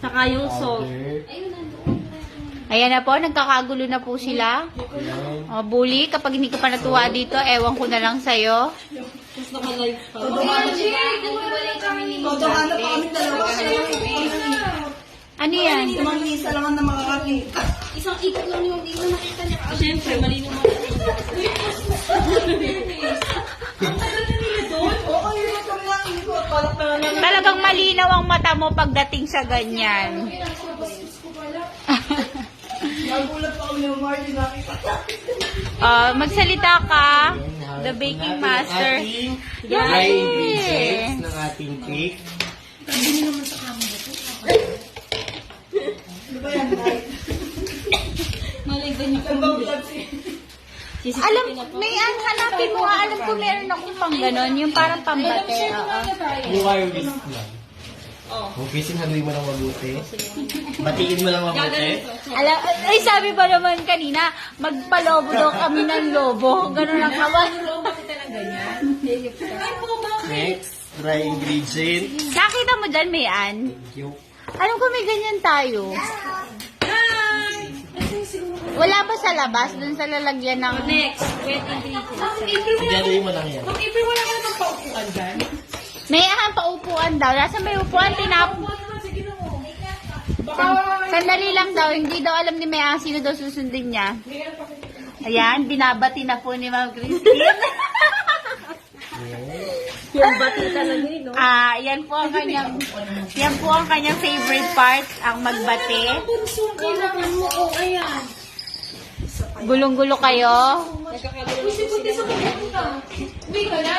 Saka yung salt. Ayan na po, nagkakagulo na po sila. O, Bully, kapag hindi ka pa natuwa dito, ewan ko na lang sa'yo. Tapos naka-live pa. Todo ano pa kami dalawa. Ano yan? Tumang isa lang ang makakakita. Isang ikot lang yung hindi mo nakita niya. Siyempre, mali naman. Oo, yun kami lang ikot. Palak na lang. Talagang malinaw ang mata mo pagdating sa ganyan. Nagulat pa kami ng Marty nakita. Magsalita ka. The baking master. Ating Yay! dry ingredients ng ating cake. Ano ba yan? Malay ganyan Ang bawag Alam, hanapin mo nga. Alam ko meron akong pang ganon. Yung parang pambate. Oo. Yung wire whisk lang. Okay, haluin mo lang mabuti. Batiin mo lang mabuti. Alam, ay sabi ba naman kanina, magpalobo daw kami ng lobo. Ganon lang kawan. Next, dry ingredient. Nakita mo dyan, Mayan? Yung Alam ko may ganyan tayo. Wala ba sa labas? Dun sa lalagyan ng... Next, wet ingredients. haluin mo lang yan. Mag-ibig wala ka ng paupuan dyan. May paupuan daw. Nasa may upuan, Sandali lang daw. Hindi daw alam ni Mayan sino daw susundin niya. Ayan, binabati na po ni Ma'am Christine. Yung bati talaga yun, no? Yan po ang kanyang favorite part, ang magbate. Kailangan mo, ayan. Gulong-gulo kayo. Uy, ka na?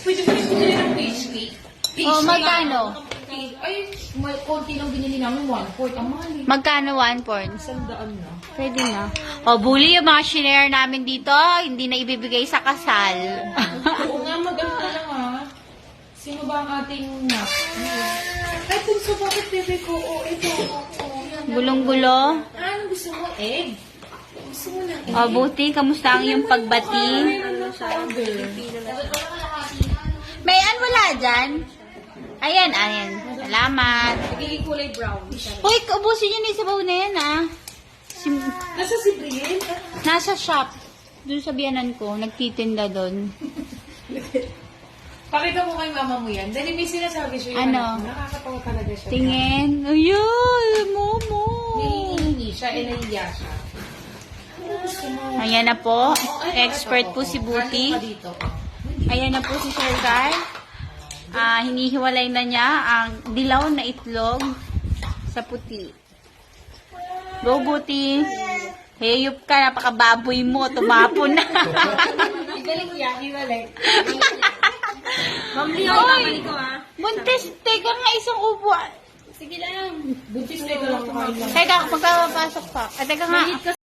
Pwede ba rin bumili ng pastry? Magkano? Ay, may konti lang binili namin. 1/4. Ang mahal eh. Magkano 1 porn? 100 na. Pwede na. Bully, yung mga shinare namin dito, hindi na ibibigay sa kasal. Oo nga, maganda lang ah. Sino ba ang ating nak? Ay, Punso, bakit bebe ko? Oo, ito. Gulong-gulo. Ano gusto mo? Egg? Gusto mo ng egg? Buti, kamusta ang iyong pagbati? Mayan, wala dyan? Ayan. Salamat. Nagiging kulay brown. Uy, ubusin yun yung sabaw na yan, Nasa si Brian? Nasa shop. Doon sa biyanan ko, nagtitinda doon. Pakita mo kay mama mo yan. Dahil may sinasabi siya yung Ano? nakakatawa talaga siya. Tingin. Ayun, Momo. Hihingi siya, nahihiya siya. Ayan na po. Expert po si Buti. Ano pa dito? Ayan na po si Sir Guy. Hinihiwalay na niya ang dilaw na itlog sa puti. Go, Buti. Hayop ka, napakababoy mo. Tumapon na. Galing yan, hiwalay. Mamli ako, babalik ko ah. Buntis, teka nga isang upo. Sige lang. Buntis na ito lang kumain lang. Teka, magpapasok pa. Teka nga.